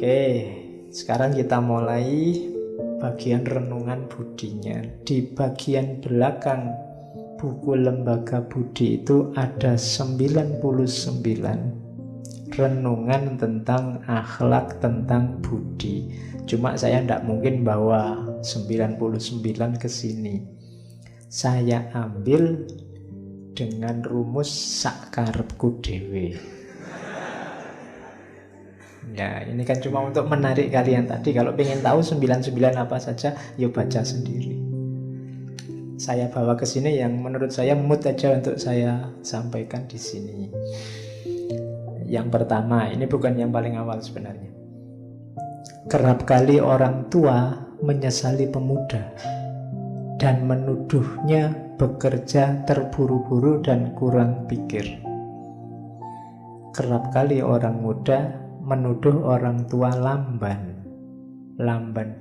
Oke, sekarang kita mulai bagian renungan budinya. Di bagian belakang buku Lembaga Budi itu ada 99 renungan tentang akhlak, tentang budi. Cuma saya tidak mungkin bawa 99 ke sini. Saya ambil dengan rumus sakarepku dhewe. Ya, ini kan cuma untuk menarik kalian tadi. Kalau pengen tahu 99 apa saja, yuk baca sendiri. Saya bawa ke sini yang menurut saya mood aja untuk saya sampaikan di sini. Yang pertama, ini bukan yang paling awal sebenarnya. Kerap kali orang tua menyesali pemuda dan menuduhnya bekerja terburu-buru dan kurang pikir. Kerap kali orang muda menuduh orang tua lamban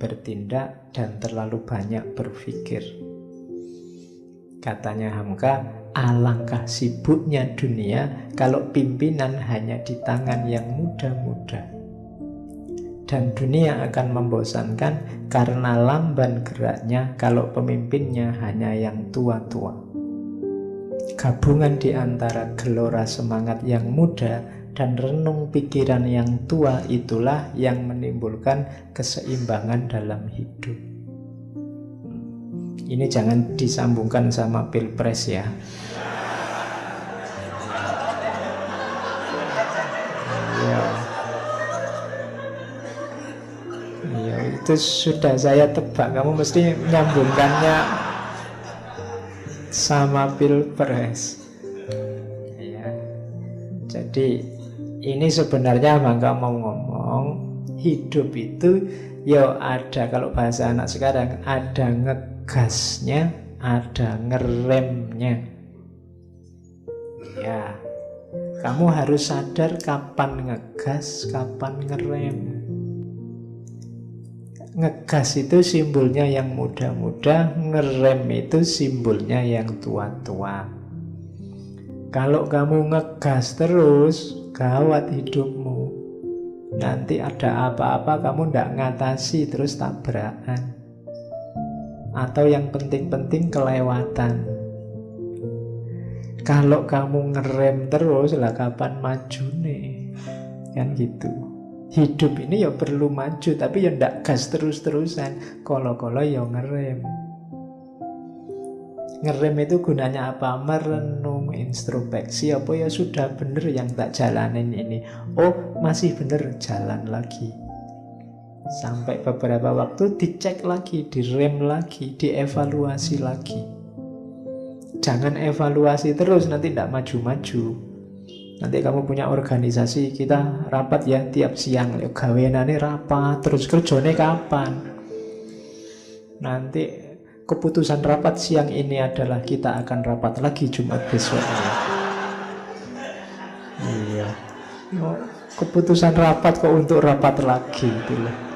bertindak dan terlalu banyak berpikir. Katanya Hamka, alangkah sibuknya dunia kalau pimpinan hanya di tangan yang muda-muda. Dan dunia akan membosankan karena lamban geraknya kalau pemimpinnya hanya yang tua-tua. Gabungan di antara gelora semangat yang muda dan renung pikiran yang tua itulah yang menimbulkan keseimbangan dalam hidup. Ini jangan disambungkan sama pilpres ya. Ya, itu sudah saya tebak. Kamu mesti menyambungkannya sama pilpres. Ya. Jadi ini sebenarnya Bangka mau ngomong hidup itu ya ada, kalau bahasa anak sekarang, ada ngegasnya, ada ngeremnya. Ya, kamu harus sadar kapan ngegas, kapan ngerem. Ngegas itu simbolnya yang muda-muda, ngerem itu simbolnya yang tua-tua. Kalau kamu ngegas terus, gawat hidupmu. Nanti ada apa-apa kamu tidak ngatasi, terus tabrakan. Atau yang penting-penting kelewatan. Kalau kamu ngerem terus, lah kapan maju nih? Kan gitu. Hidup ini ya perlu maju, tapi ya tidak gas terus-terusan. Kolo-kolo ya ngerem. Ngerem itu gunanya apa? Merenung, introspeksi. Apa ya sudah bener yang tak jalanin ini. Oh masih bener, jalan lagi. Sampai beberapa waktu dicek lagi, direm lagi, dievaluasi lagi. Jangan evaluasi terus, nanti tidak maju-maju. Nanti kamu punya organisasi, kita rapat ya tiap siang. Gawenane rapat, terus kerjane kapan? Nanti keputusan rapat siang ini adalah kita akan rapat lagi Jumat besoknya. Iya. Oh, keputusan rapat kok untuk rapat lagi itulah.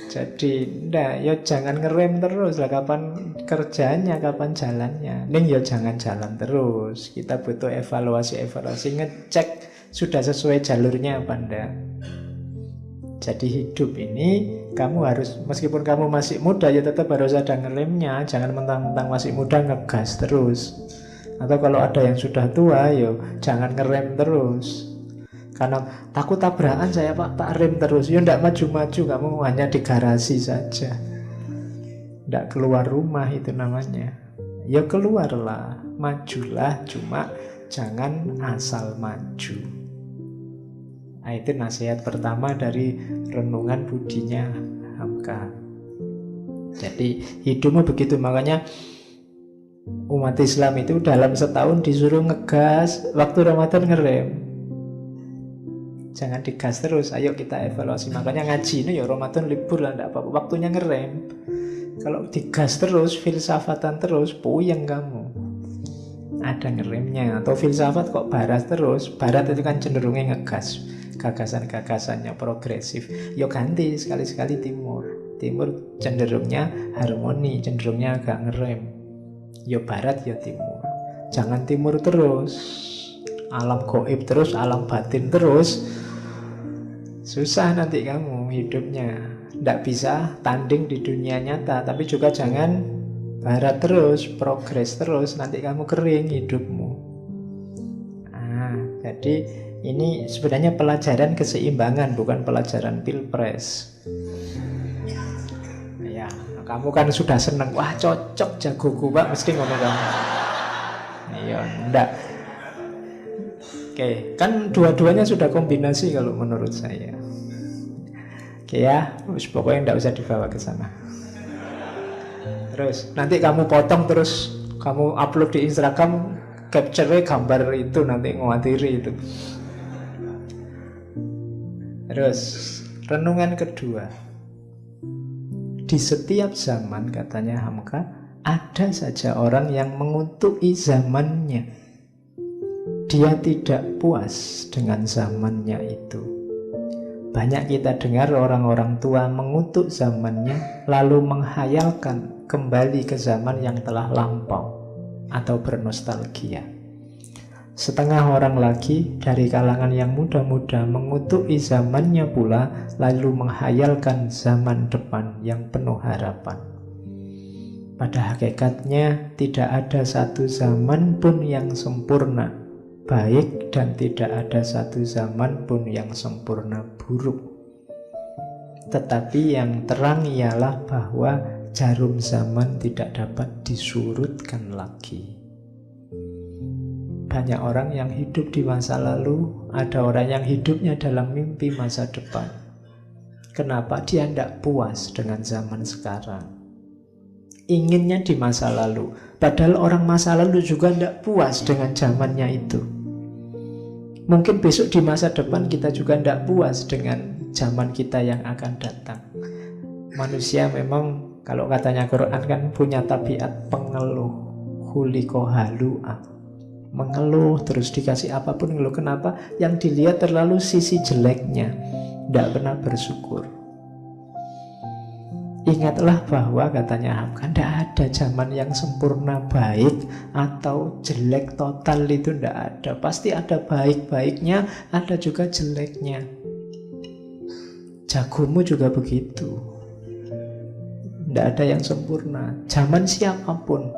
Jadi, ya jangan ngerem terus lah. Kapan kerjanya, kapan jalannya. Ning ya jangan jalan terus. Kita butuh evaluasi, ngecek sudah sesuai jalurnya apa enggak. Jadi hidup ini kamu harus, meskipun kamu masih muda ya tetap harus ada ngeremnya. Jangan mentang-mentang masih muda ngegas terus. Atau kalau ada yang sudah tua ya jangan ngerem terus. Karena takut tabrakan saya Pak, tak rem terus. Ya tidak maju-maju, kamu hanya di garasi saja. Tidak keluar rumah itu namanya. Ya keluarlah, majulah, cuma jangan asal maju. Nah, itu nasihat pertama dari renungan budinya Hamka. Jadi hidupmu begitu, makanya umat Islam itu dalam setahun disuruh ngegas, waktu Ramadan ngerem. Jangan digas terus, ayo kita evaluasi. Makanya ngaji ini ya Ramadan libur lah, tidak apa-apa, waktunya ngerem. Kalau digas terus, filsafatan terus, puyeng kamu. Ada ngeremnya. Atau filsafat kok barat terus, barat itu kan cenderungnya ngegas, gagasan-gagasannya progresif. Yo ganti sekali-sekali timur. Timur cenderungnya harmoni, cenderungnya agak ngerem. Yo barat, yo timur. Jangan timur terus, alam gaib terus, alam batin terus. Susah nanti kamu hidupnya. Tidak bisa tanding di dunia nyata. Tapi juga jangan barat terus, progres terus. Nanti kamu kering hidupmu. Jadi ini sebenarnya pelajaran keseimbangan, bukan pelajaran pilpres. Ya, kamu kan sudah seneng. Wah, cocok jagoku Pak, mesti ngomong kamu. Iya, enggak. Oke, kan dua-duanya sudah kombinasi kalau menurut saya. Oke ya, pokoknya enggak usah dibawa ke sana. Terus nanti kamu potong, terus kamu upload di Instagram, capture gambar itu, nanti ngawatiri itu. Terus renungan kedua. Di setiap zaman, katanya Hamka, ada saja orang yang mengutuki zamannya. Dia tidak puas dengan zamannya itu. Banyak kita dengar orang-orang tua mengutuk zamannya, lalu menghayalkan kembali ke zaman yang telah lampau atau bernostalgia. Setengah orang lagi dari kalangan yang muda-muda mengutuki zamannya pula, lalu menghayalkan zaman depan yang penuh harapan. Pada hakikatnya tidak ada satu zaman pun yang sempurna baik, dan tidak ada satu zaman pun yang sempurna buruk. Tetapi yang terang ialah bahwa jarum zaman tidak dapat disurutkan lagi. Banyak orang yang hidup di masa lalu, ada orang yang hidupnya dalam mimpi masa depan. Kenapa dia tidak puas dengan zaman sekarang? Inginnya di masa lalu, padahal orang masa lalu juga tidak puas dengan zamannya itu. Mungkin besok di masa depan kita juga tidak puas dengan zaman kita yang akan datang. Manusia memang, kalau katanya Quran kan, punya tabiat pengeluh, khuliqa halu'a. Mengeluh terus, dikasih apapun ngeluh. Kenapa? Yang dilihat terlalu sisi jeleknya, tidak pernah bersyukur. Ingatlah bahwa, katanya Hamka, tidak ada zaman yang sempurna baik atau jelek total, itu tidak ada. Pasti ada baik-baiknya, ada juga jeleknya. Jagomu juga begitu. Tidak ada yang sempurna. Zaman siapapun.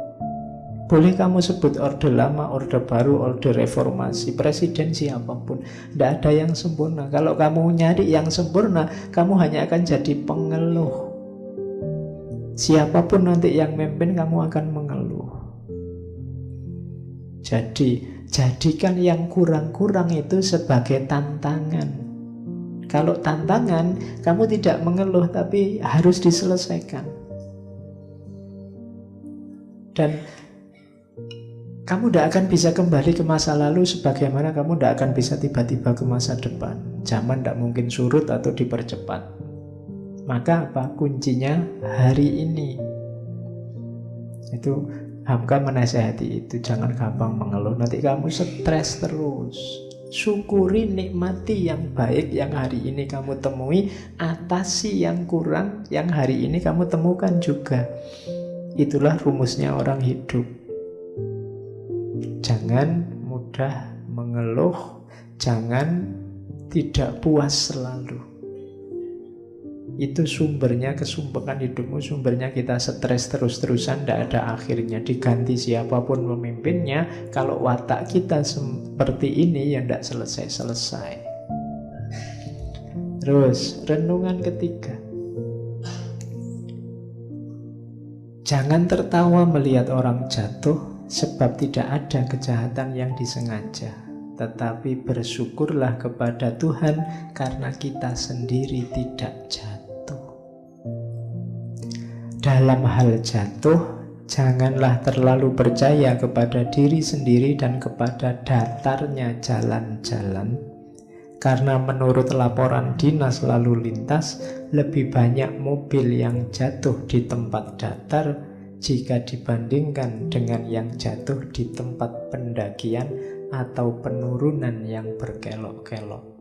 Boleh kamu sebut orde lama, orde baru, orde reformasi, presiden siapapun, tidak ada yang sempurna. Kalau kamu nyari yang sempurna, kamu hanya akan jadi pengeluh. Siapapun nanti yang memimpin, kamu akan mengeluh. Jadi, jadikan yang kurang-kurang itu sebagai tantangan. Kalau tantangan, kamu tidak mengeluh, tapi harus diselesaikan. Dan kamu tidak akan bisa kembali ke masa lalu, sebagaimana kamu tidak akan bisa tiba-tiba ke masa depan. Zaman tidak mungkin surut atau dipercepat. Maka apa? Kuncinya hari ini. Itu Hamka menasihati itu, jangan gampang mengeluh. Nanti kamu stres terus. Syukuri, nikmati yang baik yang hari ini kamu temui, atasi yang kurang yang hari ini kamu temukan juga. Itulah rumusnya orang hidup. Jangan mudah mengeluh, jangan tidak puas selalu. Itu sumbernya kesumpengan hidupmu, sumbernya kita stres terus-terusan, tidak ada akhirnya. Diganti siapapun memimpinnya, kalau watak kita seperti ini, ya tidak selesai-selesai. Terus, renungan ketiga. Jangan tertawa melihat orang jatuh, sebab tidak ada kejahatan yang disengaja. Tetapi bersyukurlah kepada Tuhan karena kita sendiri tidak jatuh. Dalam hal jatuh, janganlah terlalu percaya kepada diri sendiri dan kepada datarnya jalan-jalan. Karena menurut laporan dinas lalu lintas, lebih banyak mobil yang jatuh di tempat datar jika dibandingkan dengan yang jatuh di tempat pendakian atau penurunan yang berkelok-kelok.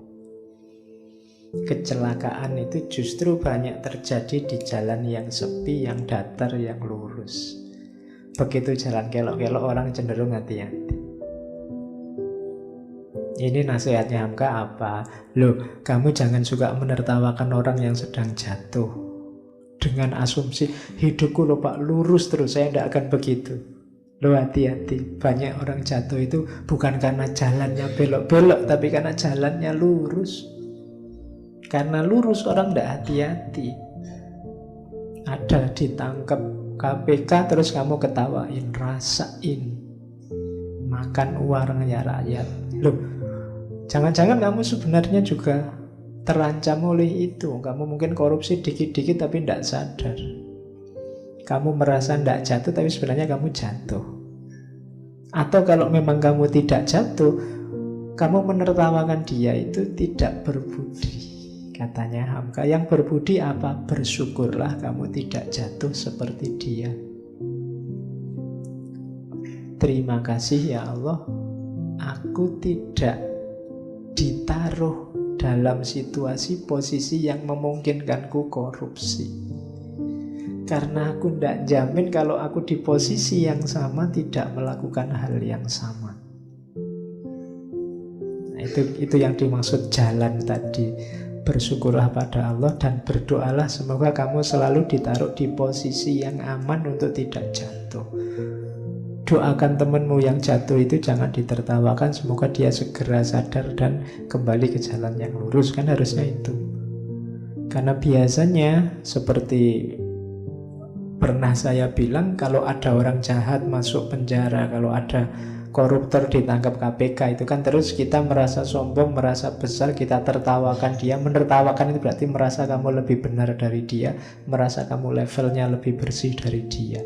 Kecelakaan itu justru banyak terjadi di jalan yang sepi, yang datar, yang lurus. Begitu jalan kelok-kelok, orang cenderung hati-hati. Ini nasihatnya Hamka apa? Loh, kamu jangan suka menertawakan orang yang sedang jatuh dengan asumsi hidupku loh Pak lurus terus, saya tidak akan begitu. Loh, hati-hati, banyak orang jatuh itu bukan karena jalannya belok-belok, tapi karena jalannya lurus. Karena lurus orang tidak hati-hati. Ada ditangkap KPK terus kamu ketawain, rasain makan uangnya rakyat. Loh, jangan-jangan kamu sebenarnya juga terancam oleh itu. Kamu mungkin korupsi dikit-dikit tapi tidak sadar. Kamu merasa tidak jatuh tapi sebenarnya kamu jatuh. Atau kalau memang kamu tidak jatuh, kamu menertawakan dia, itu tidak berbudi. Katanya Hamka, yang berbudi apa? Bersyukurlah kamu tidak jatuh seperti dia. Terima kasih ya Allah, aku tidak ditaruh dalam situasi posisi yang memungkinkanku korupsi. Karena aku tidak jamin kalau aku di posisi yang sama tidak melakukan hal yang sama. Nah, itu yang dimaksud jalan tadi. Bersyukurlah pada Allah dan berdoalah semoga kamu selalu ditaruh di posisi yang aman untuk tidak jatuh. Doakan temanmu yang jatuh itu jangan ditertawakan, semoga dia segera sadar dan kembali ke jalan yang lurus. Kan harusnya itu. Karena biasanya seperti pernah saya bilang, kalau ada orang jahat masuk penjara, kalau ada koruptor ditangkap KPK, itu kan terus kita merasa sombong, merasa besar, kita tertawakan dia. Menertawakan itu berarti merasa kamu lebih benar dari dia, merasa kamu levelnya lebih bersih dari dia.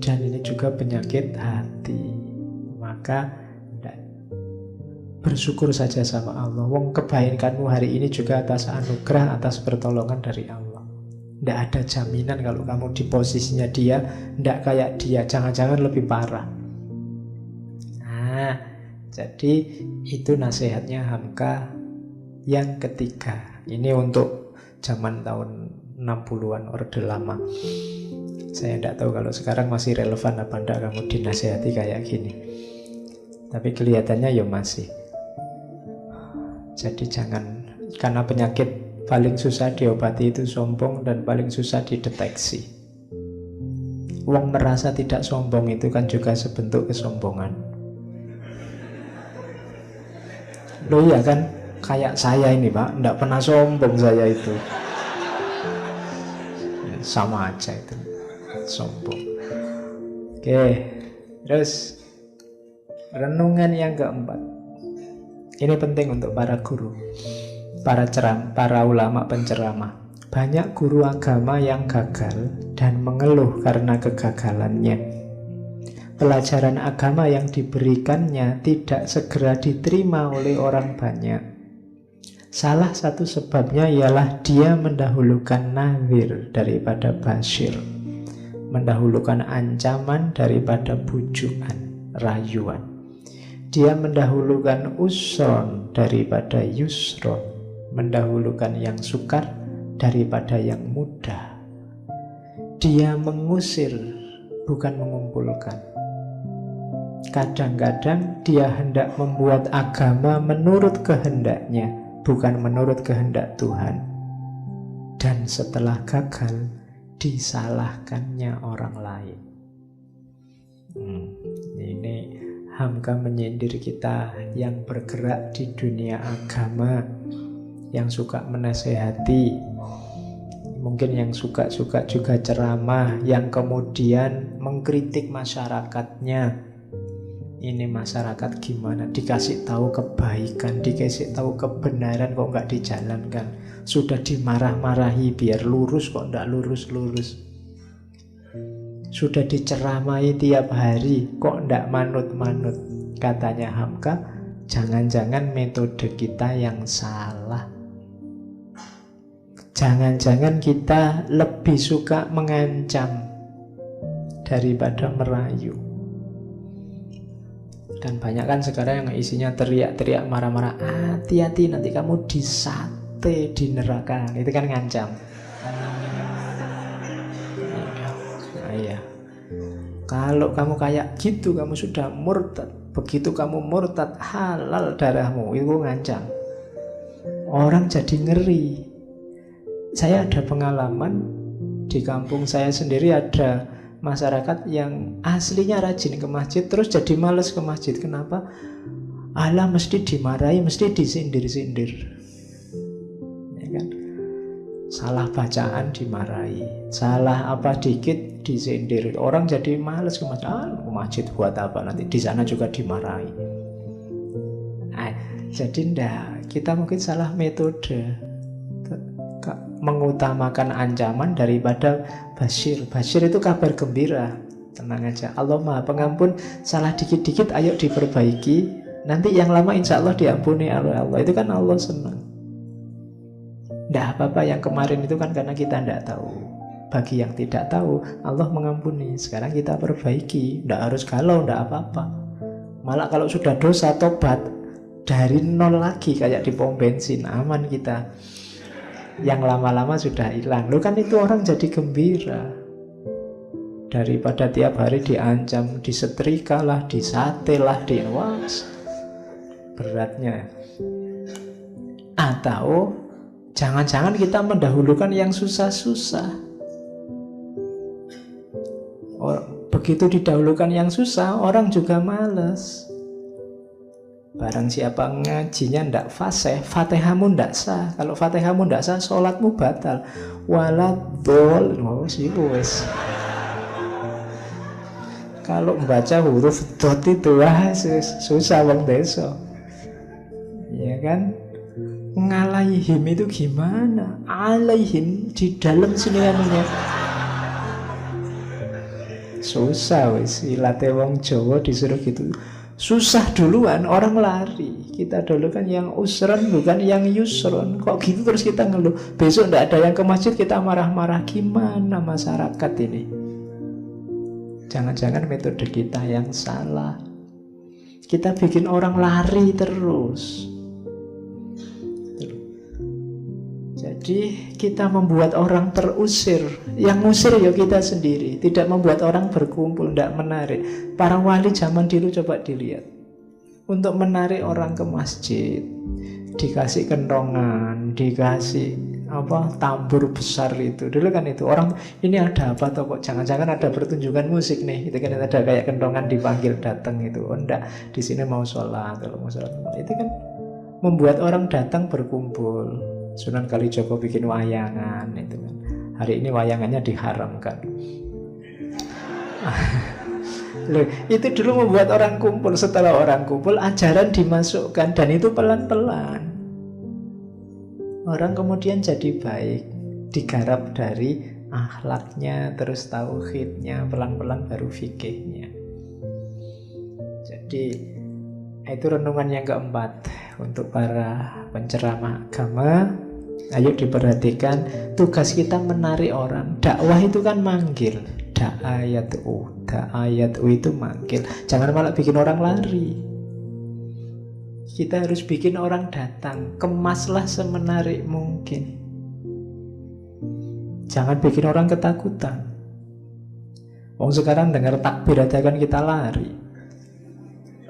Dan ini juga penyakit hati. Maka bersyukur saja sama Allah. Wong kebaikanmu hari ini juga atas anugerah, atas pertolongan dari Allah. Tidak ada jaminan kalau kamu di posisinya dia, tidak kayak dia, jangan-jangan lebih parah. Nah, jadi itu nasihatnya Hamka yang ketiga. Ini untuk zaman tahun 60-an, Orde Lama. Saya tidak tahu kalau sekarang masih relevan apa enggak kamu dinasihati kayak gini. Tapi kelihatannya ya masih. Jadi jangan, karena penyakit paling susah diobati itu sombong dan paling susah dideteksi. Wong merasa tidak sombong itu kan juga sebentuk kesombongan. Loh iya kan, kayak saya ini Pak, tidak pernah sombong saya itu. Sama aja itu, sombong. Oke, terus renungan yang keempat. Ini penting untuk para guru, para ulama penceramah. Banyak guru agama yang gagal dan mengeluh karena kegagalannya. Pelajaran agama yang diberikannya tidak segera diterima oleh orang banyak. Salah satu sebabnya ialah dia mendahulukan nadhir daripada basyir, mendahulukan ancaman daripada bujukan, rayuan. Dia mendahulukan usron daripada yusron, mendahulukan yang sukar daripada yang mudah. Dia mengusir, bukan mengumpulkan. Kadang-kadang dia hendak membuat agama menurut kehendaknya, bukan menurut kehendak Tuhan. Dan setelah gagal, disalahkannya orang lain. Ini Hamka menyindir kita yang bergerak di dunia agama, yang suka menasehati, mungkin yang suka-suka juga ceramah, yang kemudian mengkritik masyarakatnya. Ini masyarakat gimana? Dikasih tahu kebaikan, dikasih tahu kebenaran kok nggak dijalankan. Sudah dimarah-marahi biar lurus kok nggak lurus-lurus. Sudah diceramai tiap hari kok nggak manut-manut. Katanya Hamka, jangan-jangan metode kita yang salah. Jangan-jangan kita lebih suka mengancam daripada merayu. Dan banyak kan sekarang yang isinya teriak-teriak, marah-marah. Hati-hati nanti kamu disate di neraka. Itu kan ngancam. Nah, iya. Kalau kamu kayak gitu, kamu sudah murtad, begitu kamu murtad halal darahmu, itu ngancam. Orang jadi ngeri. Saya ada pengalaman di kampung saya sendiri, ada masyarakat yang aslinya rajin ke masjid terus jadi males ke masjid. Kenapa? Alah, mesti dimarahi, mesti disindir-sindir, ya kan? Salah bacaan dimarahi, salah apa dikit disindir. Orang jadi males ke masjid. Ke masjid buat apa, nanti di sana juga dimarahi. Jadi kita mungkin salah metode, mengutamakan ancaman daripada basyir. Basyir itu kabar gembira, tenang aja, Allah Maha Pengampun, salah dikit-dikit ayo diperbaiki, nanti yang lama insya Allah diampuni oleh Allah. Itu kan Allah senang. Tidak apa-apa yang kemarin itu kan karena kita tidak tahu. Bagi yang tidak tahu, Allah mengampuni. Sekarang kita perbaiki, tidak harus galau, tidak apa-apa. Malah kalau sudah dosa, tobat dari nol lagi, kayak di pom bensin, aman kita. Yang lama-lama sudah hilang. Loh, kan itu orang jadi gembira. Daripada tiap hari diancam, disetrika lah, disate lah, diwas. Beratnya. Atau jangan-jangan kita mendahulukan yang susah-susah. Begitu didahulukan yang susah, orang juga males. Barang siapa ngajinya ndak fasih, Fatihahmu ndak sah. Kalau Fatihahmu ndak sah, sholatmu batal. Waladhdallin. Wes. Kalau membaca huruf dot itu susah wong desa. Ya kan? Ngalaihim itu gimana? Alaihim di dalam sini anunya. Susah wis, ilate wong Jawa disuruh gitu. Susah duluan, orang lari. Kita dulu kan yang usron, bukan yang yusron. Kok gitu terus kita ngeluh. Besok ndak ada yang ke masjid, kita marah-marah. Gimana masyarakat ini? Jangan-jangan metode kita yang salah. Kita bikin orang lari terus. Jadi kita membuat orang terusir. Yang ngusir ya kita sendiri. Tidak membuat orang berkumpul, tidak menarik. Para wali zaman dulu coba dilihat. Untuk menarik orang ke masjid, dikasih kentongan, dikasih tambur besar itu. Dulu kan itu orang, ini ada apa toh kok? Jangan-jangan ada pertunjukan musik nih. Itu kan ada kayak kentongan dipanggil datang itu. Oh enggak, di sini mau sholat. Kalau mau sholat itu kan membuat orang datang berkumpul. Sunan Kalijogo bikin wayangan itu kan. Hari ini wayangannya diharamkan. Loh, itu dulu membuat orang kumpul. Setelah orang kumpul, ajaran dimasukkan. Dan itu pelan-pelan. Orang kemudian jadi baik. Digarap dari akhlaknya, terus tauhidnya, pelan-pelan baru fikihnya. Jadi itu renungan yang keempat untuk para penceramah agama. Ayo diperhatikan, tugas kita menarik orang. Dakwah itu kan manggil. Da'ayatu itu manggil. Jangan malah bikin orang lari. Kita harus bikin orang datang. Kemaslah semenarik mungkin. Jangan bikin orang ketakutan. Wong sekarang dengar takbir aja kan kita lari.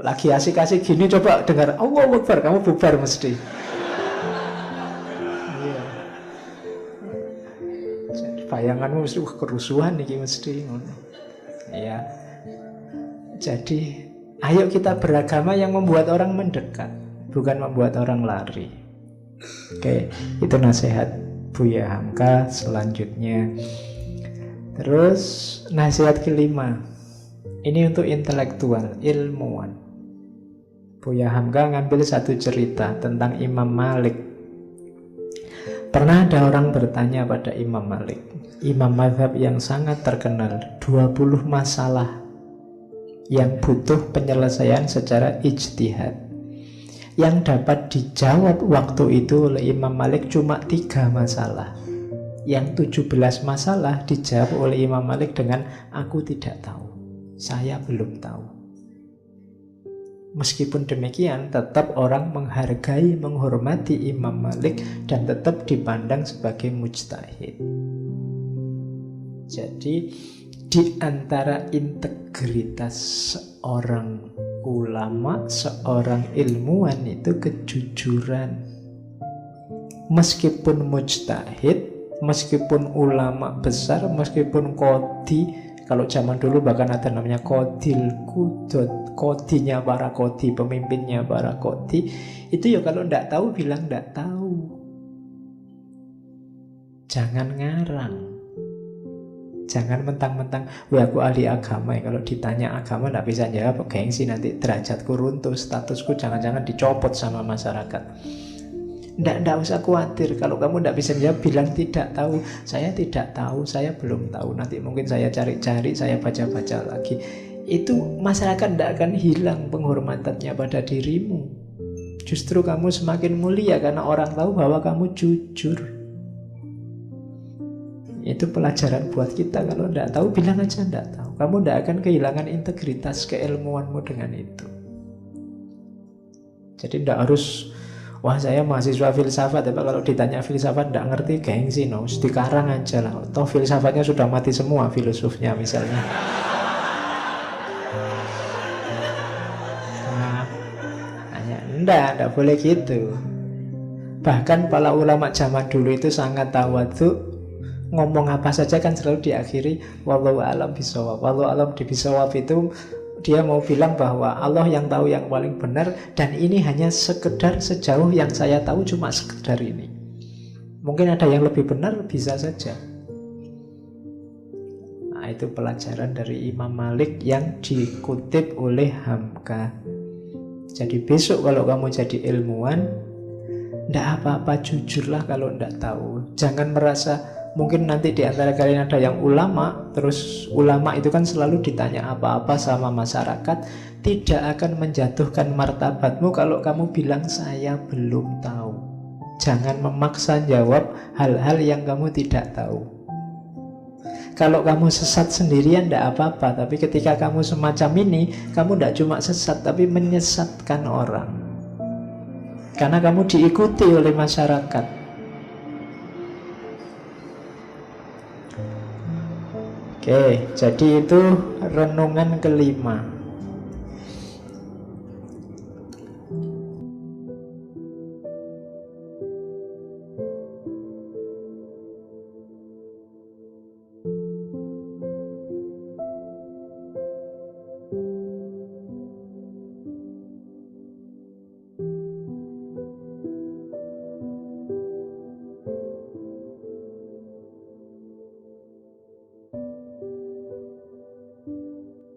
Lagi asik-asik gini coba dengar Allahu Akbar, kamu bubar mesti. Bayanganmu mesti kerusuhan nih mesti. Ya. Jadi ayo kita beragama yang membuat orang mendekat, bukan membuat orang lari. Oke, itu nasihat Buya Hamka. Selanjutnya, terus nasihat kelima. Ini untuk intelektual, ilmuwan. Buya Hamka ngambil satu cerita tentang Imam Malik. Pernah ada orang bertanya pada Imam Malik, imam mazhab yang sangat terkenal, 20 masalah yang butuh penyelesaian secara ijtihad. Yang dapat dijawab waktu itu oleh Imam Malik cuma 3 masalah. Yang 17 masalah dijawab oleh Imam Malik dengan aku tidak tahu, saya belum tahu. Meskipun demikian, tetap orang menghargai, menghormati Imam Malik dan tetap dipandang sebagai mujtahid. Jadi, di antara integritas seorang ulama, seorang ilmuwan itu kejujuran. Meskipun mujtahid, meskipun ulama besar, meskipun kodi, kalau zaman dulu bahkan ada namanya kodil kudot, kodinya para kodi, pemimpinnya para kodi, itu ya kalau ndak tahu bilang ndak tahu. Jangan ngarang. Jangan mentang-mentang, wah aku ahli agama ya. Kalau ditanya agama nggak bisa jawab, gengsi nanti derajatku runtuh, statusku jangan-jangan dicopot sama masyarakat. Nggak usah khawatir. Kalau kamu nggak bisa jawab, bilang tidak tahu. Saya tidak tahu, saya belum tahu. Nanti mungkin saya cari-cari, saya baca-baca lagi. Itu masyarakat nggak akan hilang penghormatannya pada dirimu. Justru kamu semakin mulia karena orang tahu bahwa kamu jujur. Itu pelajaran buat kita. Kalau tidak tahu, bilang aja tidak tahu. Kamu tidak akan kehilangan integritas keilmuanmu dengan itu. Jadi tidak harus, wah saya mahasiswa filsafat, tapi kalau ditanya filsafat tidak ngerti, gengsi, no. Dikarang aja lah. Toh filsafatnya sudah mati semua, filosofnya misalnya. Tidak boleh gitu. Bahkan para ulama zaman dulu itu sangat tawadhu. Ngomong apa saja kan selalu diakhiri wallahu alam bisawab. Wallahu alam bisawab itu dia mau bilang bahwa Allah yang tahu yang paling benar, dan ini hanya sekedar sejauh yang saya tahu, cuma sekedar ini. Mungkin ada yang lebih benar, bisa saja. Nah, itu pelajaran dari Imam Malik yang dikutip oleh Hamka. Jadi besok kalau kamu jadi ilmuwan, ndak apa-apa, jujurlah kalau ndak tahu. Jangan merasa mungkin nanti di antara kalian ada yang ulama, terus ulama itu kan selalu ditanya apa-apa sama masyarakat, tidak akan menjatuhkan martabatmu kalau kamu bilang saya belum tahu. Jangan memaksa jawab hal-hal yang kamu tidak tahu. Kalau kamu sesat sendirian tidak apa-apa, tapi ketika kamu semacam ini, kamu tidak cuma sesat tapi menyesatkan orang, karena kamu diikuti oleh masyarakat. Oke, jadi itu renungan kelima.